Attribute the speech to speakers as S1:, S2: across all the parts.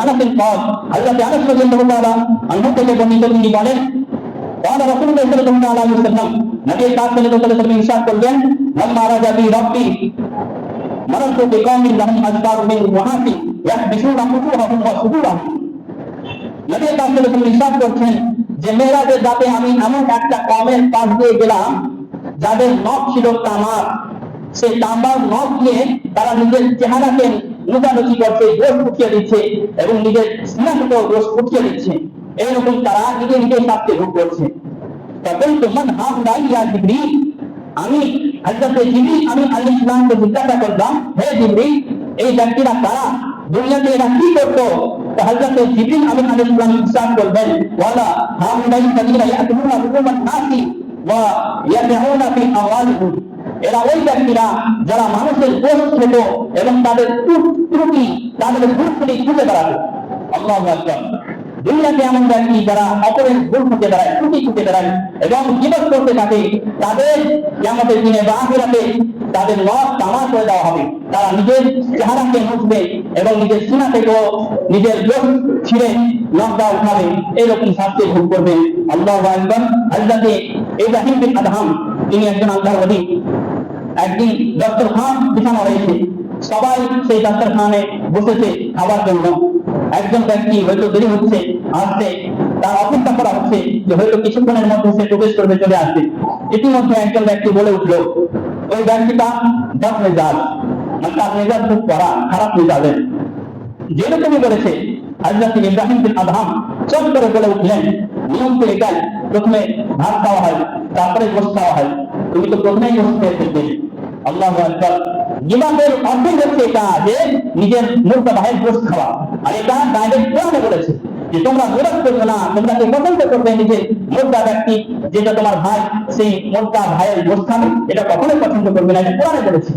S1: আনাস قال হযরত আনাস রাদিয়াল্লাহু তাআলা আনহু থেকে বর্ণিত তিনি বলেন قال رسول الله صلى الله عليه وسلم নবী পাক সাল্লাল্লাহু আলাইহি ওয়াসাল্লাম ইরশাদ করলেন লাম্মা রাজা বি রাব্বি মারাতু বিকাউমিন লাহুম আসবার মিন ওয়াহাতি ইয়াহবিসুনা ফুতুহাহুম ওয়া সুদুরাহুম। নবী পাক সাল্লাল্লাহু আলাইহি ওয়াসাল্লাম ইরশাদ করছেন যে মেরাজের রাতে আমি এমন একটা কওমের পাশ দিয়ে গেলাম যাদের নখ ছিল তামার, সেই তামার নখ দিয়ে তারা নিজের চেহারাকে লুকালুকি করছে, গোশ উঠিয়ে দিচ্ছে এবং নিজের সিনাকেও গোশ উঠিয়ে দিচ্ছে। এইরকম তারা নিজে নিজে শাস্তি ভোগ করছে। তখন তোমার হাত নাই ইয়া জিবরিল, আমি হযরত জিবরিল আমি আলাইহিস সালামকে জিজ্ঞাসা করলাম, হে জিবরিল এই ব্যক্তিরা কারা, দুনিয়াতে এরা কি করতো? তো হযরত জিবরিল আমি আলাইহিস সালাম ইরশাদ করবেন ওয়ালা হাউলাই কালিরা ইয়াতুনা বিমান নাসি ওয়া ইয়াদউনা ফি আওয়ালিহিম, এরা ওই ব্যক্তিরা যারা মানুষের দোষ ছিল এবং তাদের ত্রুটি তাদের ভুলগুলি খুঁজে বেড়াতো। আল্লাহু আকবার। দুনিয়াতে এমন ব্যক্তি যারা অপরের ভুল খুঁজে বেড়ায়, ত্রুটি খুঁজে বেড়ায় এবং গীবত করতে থাকে, তাদের কিয়ামতের দিনে বা আখিরাতে তাদের নখ তামা করে দেওয়া হবে। তারা নিজের চেহারাকে মুছবে এবং নিজের সিনা থেকেও নিজের দোষ ছিঁড়ে নখটা উঠাবে, এরকম শাস্তি ভোগ করবে। আল্লাহু আকবার। হযরত ইব্রাহিম বিন আদহাম তিনি একজন আল্লাহর ওলি। একদিন দস্তরখান বিছানো রয়েছে, সবাই সেই দস্তরখানে বসেছে খাবার জন্য। একজন ব্যক্তি হয়তো দেরি হচ্ছে আসতে, তার অপেক্ষা করা হচ্ছে যে হয়তো কিছুক্ষণের মধ্যে সে প্রবেশ করবে, চলে আসবে। ইতিমধ্যে একজন ব্যক্তি বলে উঠলো, ওই ব্যক্তিটা বদ মেজাজ, মানে তার মেজাজ খুব কড়া, খারাপ মেজাজের। যেরকমই বলেছে হযরত ইব্রাহিম বিন আদহাম চট করে বলে উঠলেন, নিয়ম তো এটাই, প্রথমে ভাত খাওয়া হয় তারপরে গোশত খাওয়া হয়, তুমি তো প্রথমেই গোশত খেয়ে ফেলবে। আল্লাহু আকবার। গীবতের অর্থই হচ্ছে এটা যে নিজের মুরতা ভাইয়ের গোশত খাওয়া, আর এটা ডাইরেক্ট কোরআনে বলেছে যে তোমরা গীবত করবে না, তোমরা কি পছন্দ করবে নিজের মুরতা ব্যক্তি যেটা তোমার ভাই, সেই মুরতা ভাইয়ের গোশত খাবে, এটা কখনোই পছন্দ করবে না, এটা কোরআনে বলেছে।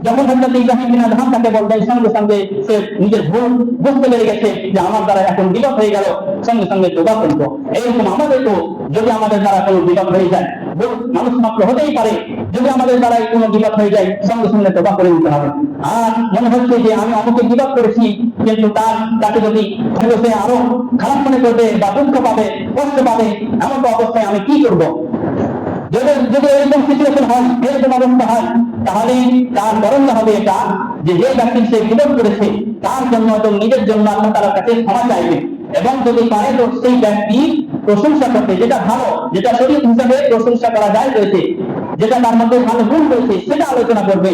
S1: যখন হযরত ইব্রাহিম বিন আদহাম তাকে বললেন, সঙ্গে সঙ্গে সে নিজের ভুল বুঝতে পেরে গেছে যে আমার দ্বারা এখন বিপদ হয়ে গেল, সঙ্গে সঙ্গে তওবা করলো। এরকম আমাদের তো যদি আমাদের দ্বারা কোনো বিপদ হয়ে যায়, মানুষ মাত্র হতেই পারে, যদি আমাদের দ্বারা কোনো বিপদ হয়ে যায় সঙ্গে সঙ্গে তওবা করে নিতে হবে। আর মনে হচ্ছে যে আমি অমুকে বিপদ করেছি, কিন্তু তাকে যদি সে আরো খারাপ মনে করবে বা দুঃখ পাবে, কষ্ট পাবে, এমন অবস্থায় আমি কি করব? যদি এরকম সিচুয়েশন হয়, এরকম অবস্থা হয়, তাহলে তার করণীয় হবে এটা যে যে ব্যক্তি সে বিপদ করেছে তার জন্য এবং নিজের জন্য আল্লাহ তাআলার কাছে ক্ষমা চাইবে, এবং যদি পারে তো সেই ব্যক্তি প্রশংসা করতে, যেটা ভালো, যেটা শরীয়ত হিসাবে প্রশংসা করা যায় রয়েছে, যেটা তার মধ্যে ভালো গুণ রয়েছে সেটা আলোচনা করবে।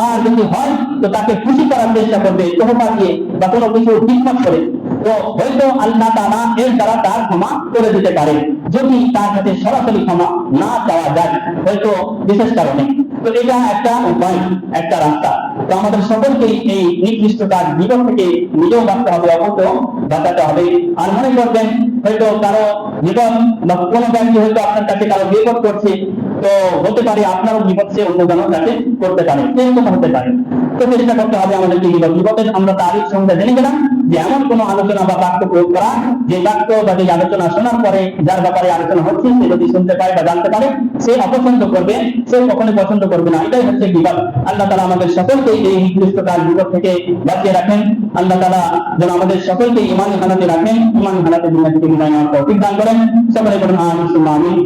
S1: আর যদি হয় তো তাকে খুশি করার চেষ্টা করবে তোহফা দিয়ে বা কোনো কিছু হিকমত করে, তো হয়তো আল্লাহ তাআলা এর দ্বারা তার ক্ষমা করে দিতে পারে। যদি তার কাছে সরাসরি ক্ষমা না চাওয়া যায় হয়তো বিশেষ কারণে, তো এটা একটা উপায়, একটা রাস্তা। তো আমাদের সকলকেই এই নিকৃষ্ট কাজ জীবন থেকে নিজেও বাঁচতে হবে, অপরকেও বাঁচাতে হবে। আর মনে করবেন হয়তো কারো জীবন বা কোনো ব্যক্তি হয়তো আপনার কাছে কারো বিপদ করছে, তো হতে পারে আপনারও বিপদ সে অন্যজনের কাছে করতে পারে, এরকম হতে পারে। তো চেষ্টা করতে হবে আমাদেরকে বিপদের আমরা তারিখ সংখ্যা জেনে গেলাম যে এমন কোনো আলোচনা বা বাক্য প্রয়োগ করা, যে বাক্য বা যে আলোচনা শোনার পরে যার ব্যাপারে আলোচনা হচ্ছে সে যদি শুনতে পায় বা জানতে পারে সে অপছন্দ করবে, সে কখনোই পছন্দ করবে না, এটাই হচ্ছে বিপদ। আল্লাহ তাআলা আমাদের সকলকে এই নিকৃষ্ট কাজ বিপদ থেকে বাঁচিয়ে রাখেন। আল্লাহ তাআলা যেন আমাদের সকলকে ঈমানি হালাতে রাখেন, ঈমানি হালাতে দুনিয়া থেকে বিদায় নেওয়ার তৌফিক দান করেন। সকলে বলুন আমিন সুম্মা আমিন।